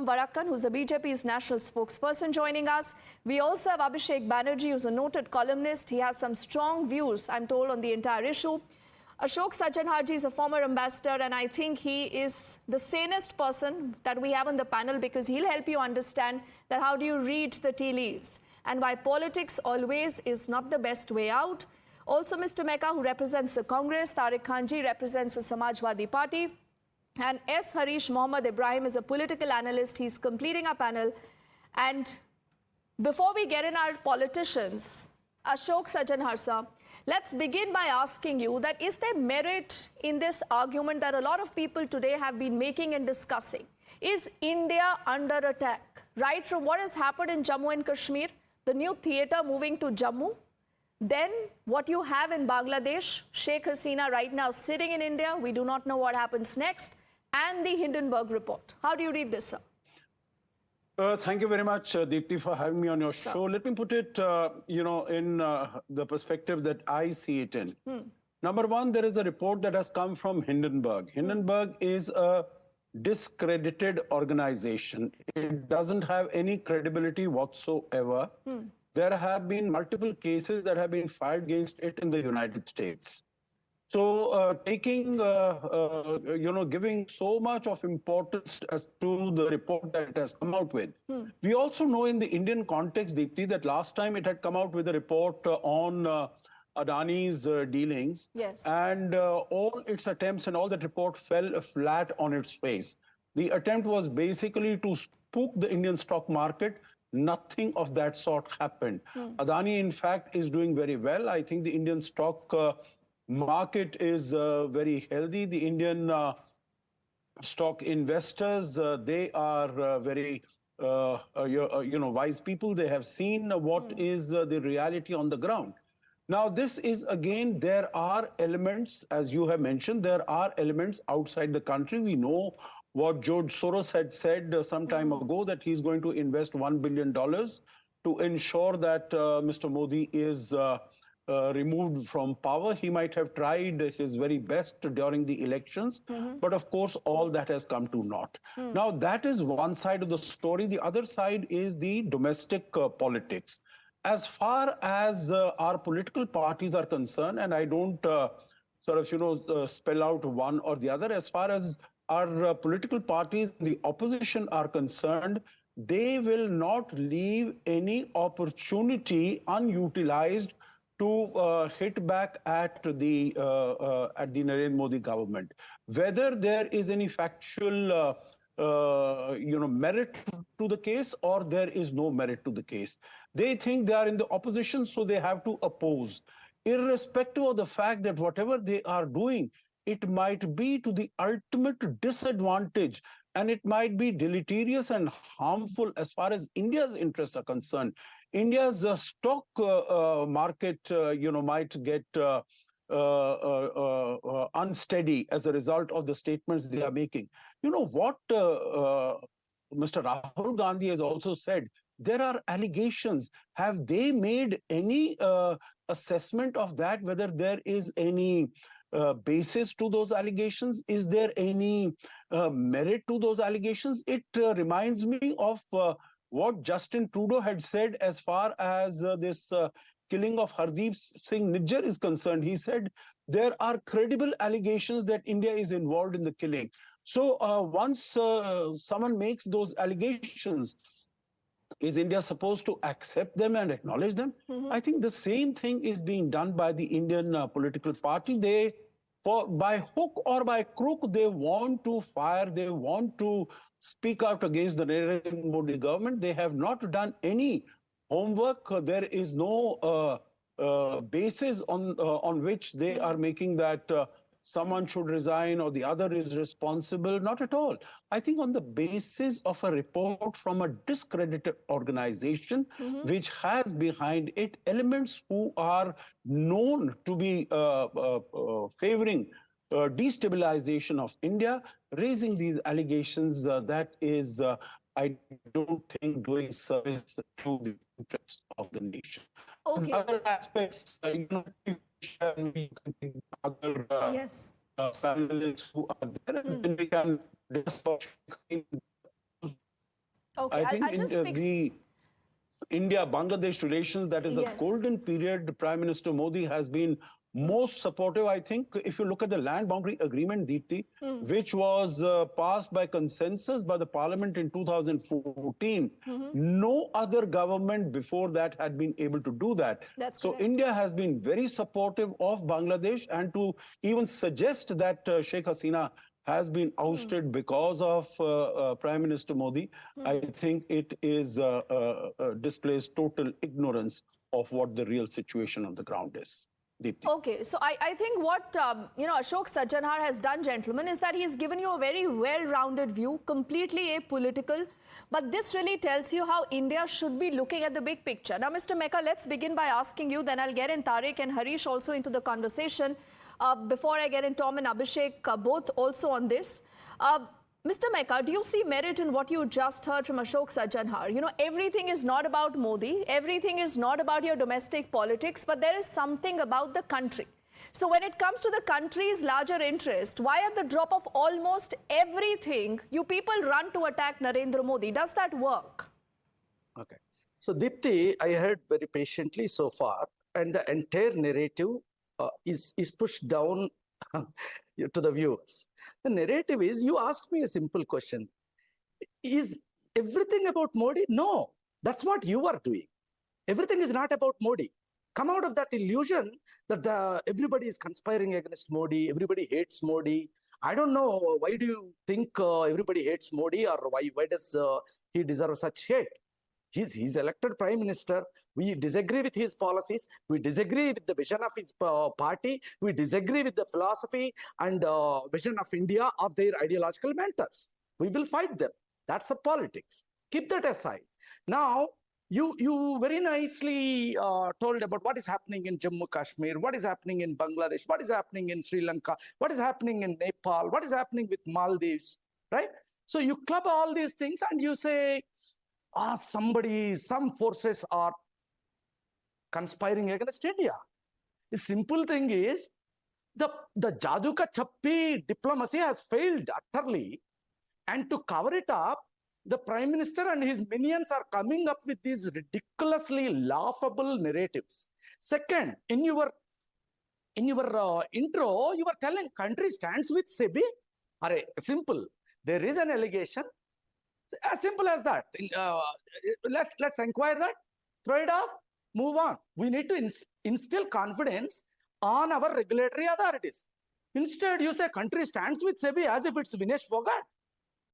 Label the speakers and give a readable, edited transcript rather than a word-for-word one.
Speaker 1: Varakkan, who's the BJP's national spokesperson, joining us. We also have Abhishek Banerjee, who's a noted columnist. He has some strong views, I'm told, on the entire issue. Ashok Sajjanharji is a former ambassador, and I think he is the sanest person that we have on the panel, because he'll help you understand that how do you read the tea leaves and why politics always is not the best way out. Also, Mr. Mecca, who represents the Congress, Tariq Khanji represents the Samajwadi Party, and S. Harish Mohammad Ibrahim is a political analyst. He's completing our panel. And before we get in our politicians, Ashok Sajjanharji, let's begin by asking you that is there merit in this argument that a lot of people today have been making and discussing? Is India under attack? Right from what has happened in Jammu and Kashmir, the new theatre moving to Jammu, then what you have in Bangladesh, Sheikh Hasina right now sitting in India, we do not know what happens next, and the Hindenburg report. How do you read this, sir?
Speaker 2: Thank you very much, Deepti, for having me on your show. Let me put it, in the perspective that I see it in. Number one, there is a report that has come from Hindenburg. Hindenburg is a discredited organization. It doesn't have any credibility whatsoever. There have been multiple cases that have been filed against it in the United States. So giving so much of importance as to the report that it has come out with. We also know in the Indian context, Deepti, that last time it had come out with a report on Adani's dealings.
Speaker 1: Yes.
Speaker 2: And all its attempts and all that report fell flat on its face. The attempt was basically to spook the Indian stock market. Nothing of that sort happened. Adani, in fact, is doing very well. I think the Indian stock market is very healthy. The Indian stock investors, they are very, wise people. They have seen what is the reality on the ground. Now, this is, again, there are elements, as you have mentioned, there are elements outside the country. We know what George Soros had said some time ago, that he's going to invest $1 billion to ensure that Mr. Modi is removed from power. He might have tried his very best during the elections, but of course, all that has come to naught. Now, that is one side of the story. The other side is the domestic politics. As far as our political parties are concerned, and I don't spell out one or the other, as far as our political parties, the opposition are concerned, they will not leave any opportunity unutilized to hit back at the Narendra Modi government. Whether there is any factual merit to the case or there is no merit to the case. They think they are in the opposition, so they have to oppose. Irrespective of the fact that whatever they are doing, it might be to the ultimate disadvantage, and it might be deleterious and harmful as far as India's interests are concerned. India's stock market, might get unsteady as a result of the statements they are making. You know what Mr. Rahul Gandhi has also said, there are allegations. Have they made any assessment of that, whether there is any basis to those allegations? Is there any merit to those allegations? It reminds me of what Justin Trudeau had said as far as this killing of Hardeep Singh Nijjar is concerned. He said there are credible allegations that India is involved in the killing. So once someone makes those allegations, is India supposed to accept them and acknowledge them? I think the same thing is being done by the Indian political party. They, by hook or by crook, they want to fire, they want to speak out against the Narendra Modi government. They have not done any homework. There is no basis on which they are making that someone should resign or the other is responsible. Not at all. I think on the basis of a report from a discredited organization, which has behind it elements who are known to be favoring destabilization of India, raising these allegations, that is, I don't think, doing service to the interests of the nation.
Speaker 1: Okay.
Speaker 2: Other aspects, other panelists who are there, and then we can discuss
Speaker 1: Okay,
Speaker 2: I think
Speaker 1: I'll just fix...
Speaker 2: the India-Bangladesh relations, that is the
Speaker 1: Yes.
Speaker 2: golden period, Prime Minister Modi has been most supportive. I think if you look at the land boundary agreement, Deepthi, which was passed by consensus by the parliament in 2014, no other government before that had been able to do that.
Speaker 1: That's
Speaker 2: so
Speaker 1: correct.
Speaker 2: India has been very supportive of Bangladesh, and to even suggest that Sheikh Hasina has been ousted because of Prime Minister Modi, I think it is displays total ignorance of what the real situation on the ground is. Deepthi.
Speaker 1: Okay, so I think what Ashok Sajjanhar has done, gentlemen, is that he's given you a very well-rounded view, completely apolitical. But this really tells you how India should be looking at the big picture. Now, Mr. Mecca, let's begin by asking you, then I'll get in Tariq and Harish also into the conversation. Before I get in Tom and Abhishek, both also on this. Mr. Mecca, do you see merit in what you just heard from Ashok Sajjanhar? You know, everything is not about Modi, everything is not about your domestic politics, but there is something about the country. So when it comes to the country's larger interest, why at the drop of almost everything, you people run to attack Narendra Modi? Does that work?
Speaker 3: Okay. So Deepthi, I heard very patiently so far, and the entire narrative is pushed down to the viewers. The narrative is, you asked me a simple question. Is everything about Modi? No, that's what you are doing. Everything is not about Modi. Come out of that illusion that everybody is conspiring against Modi, everybody hates Modi. I don't know, why do you think everybody hates Modi, or why does he deserve such hate? He's elected Prime Minister. We disagree with his policies. We disagree with the vision of his party. We disagree with the philosophy and vision of India, of their ideological mentors. We will fight them. That's the politics. Keep that aside. Now, you very nicely told about what is happening in Jammu Kashmir, what is happening in Bangladesh, what is happening in Sri Lanka, what is happening in Nepal, what is happening with Maldives, right? So you club all these things and you say, some forces are conspiring against India. The simple thing is, the Jadu Ka Chappi diplomacy has failed utterly, and to cover it up, the Prime Minister and his minions are coming up with these ridiculously laughable narratives. Second, in your intro, you were telling country stands with SEBI. Simple. There is an allegation. As simple as that. Let's inquire that, throw it off, move on. We need to instill confidence on our regulatory authorities. Instead, you say country stands with SEBI as if it's Vinesh Fogart.